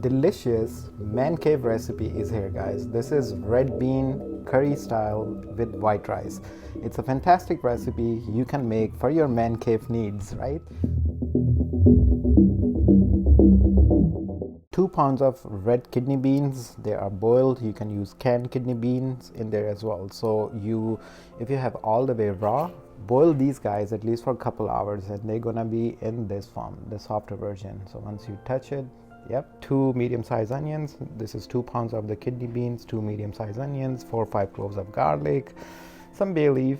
delicious man cave recipe is here, guys. This is red bean curry style with white rice. It's a fantastic recipe you can make for your man cave needs, right? 2 pounds of red kidney beans. They are boiled. You can use canned kidney beans in there as well. So if you have all the way raw, boil these guys at least for a couple hours and they're gonna be in this form, the softer version. So once you touch it, yep. 2 medium-sized onions. This is 2 pounds of the kidney beans, 2 medium-sized onions, 4 or 5 cloves of garlic, some bay leaf,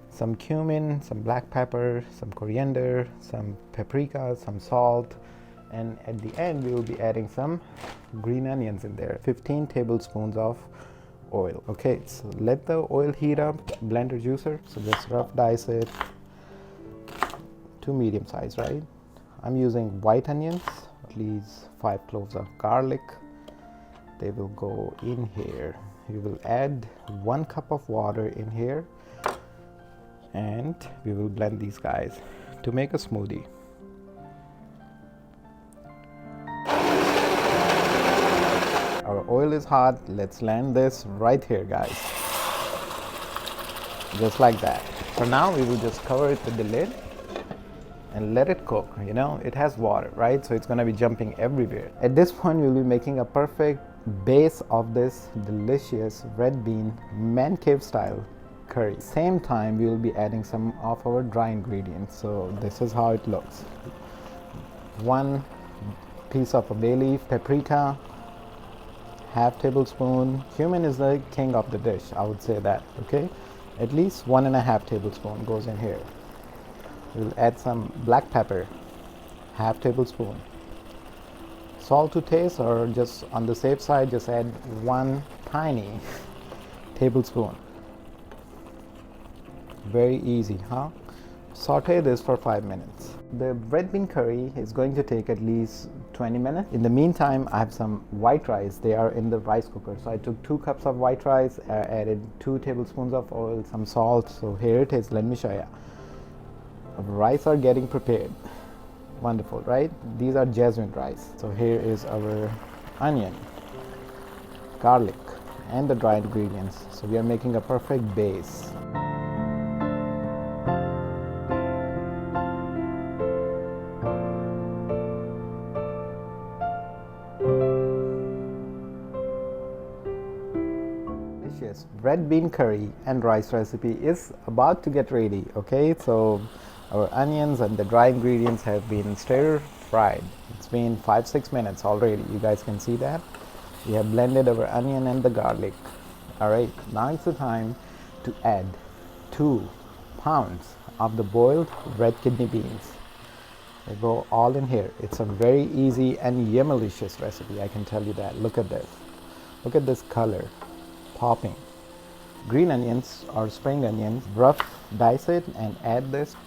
some cumin, some black pepper, some coriander, some paprika, some salt, and at the end we will be adding some green onions in there. 15 tablespoons of oil. Okay, so let the oil heat up. Blender juicer, so just rough dice it. 2 medium size, right? I'm using white onions, at least 5 cloves of garlic. They will go in here. You will add 1 cup of water in here and we will blend these guys to make a smoothie. Our oil is hot. Let's land this right here, guys. Just like that. For now, we will just cover it with the lid and let it cook. You know, it has water, right? So it's gonna be jumping everywhere. At this point, we'll be making a perfect base of this delicious red bean man cave style curry. Same time, we will be adding some of our dry ingredients. So this is how it looks. 1 piece of a bay leaf, paprika, half tablespoon. Cumin is the king of the dish, I would say that. Okay, at least 1.5 tablespoon goes in here. We'll add some black pepper, half tablespoon. Salt to taste, or just on the safe side, just add 1 tiny tablespoon. Very easy, huh? Saute this for 5 minutes. The red bean curry is going to take at least 20 minutes. In the meantime, I have some white rice. They are in the rice cooker. So I took 2 cups of white rice, added 2 tablespoons of oil, some salt. So here it is. Let me show you. Our rice are getting prepared. Wonderful, right? These are Jasmine rice. So here is our onion, garlic, and the dry ingredients. So we are making a perfect base. Red bean curry and rice recipe is about to get ready. Okay, so our onions and the dry ingredients have been stir fried. It's been 5-6 minutes already. You guys can see that we have blended our onion and the garlic. All right, now it's the time to add 2 pounds of the boiled red kidney beans. They go all in here. It's a very easy and yummalicious recipe, I can tell you that. Look at this. Look at this color popping. Green onions or spring onions, rough dice it and add this.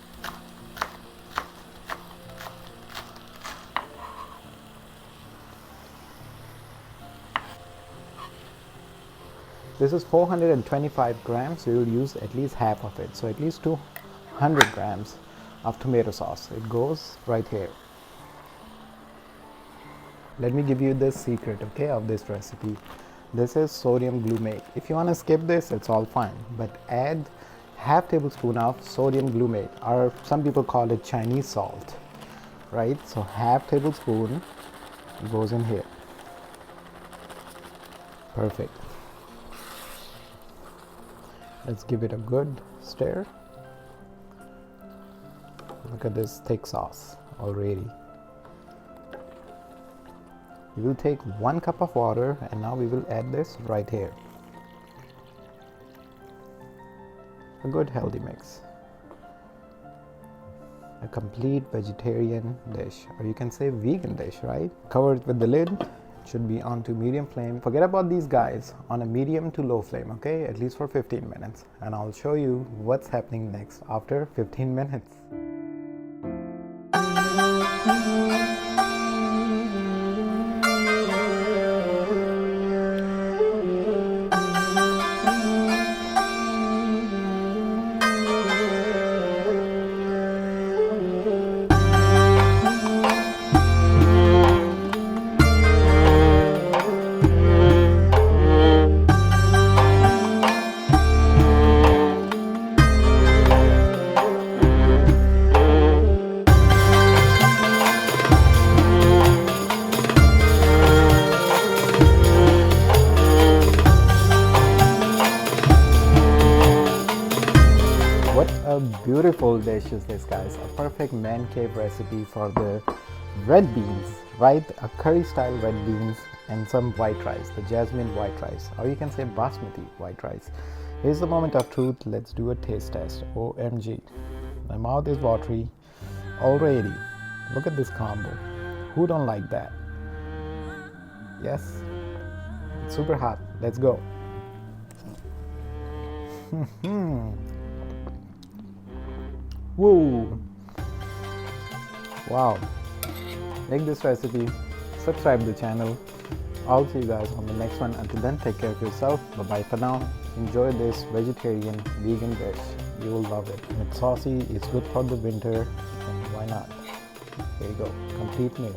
This is 425 grams. We will use at least half of it. So at least 200 grams of tomato sauce. It goes right here. Let me give you the secret, okay, of this recipe. This is sodium glutamate. If you want to skip this, it's all fine, but add half tablespoon of sodium glutamate, or some people call it Chinese salt, right? So half tablespoon goes in here. Perfect. Let's give it a good stir. Look at this thick sauce already. We will take 1 cup of water and now we will add this right here. A good healthy mix. A complete vegetarian dish, or you can say vegan dish, right? Cover it with the lid. It should be on to medium flame. Forget about these guys, on a medium to low flame, okay? At least for 15 minutes. And I'll show you what's happening next after 15 minutes. beautiful dish is this, guys. A perfect man cave recipe for the red beans, right? A curry style red beans and some white rice, the Jasmine white rice, or you can say basmati white rice. Here's the moment of truth. Let's do a taste test. OMG. My mouth is watery already. Look at this combo. Who don't like that? Yes. It's super hot. Let's go. Woo! Wow. Make this recipe, subscribe to the channel. I'll see you guys on the next one. Until then, take care of yourself. Bye bye for now. Enjoy this vegetarian vegan dish. You will love it. It's saucy, it's good for the winter, and why not? There you go. Complete meal.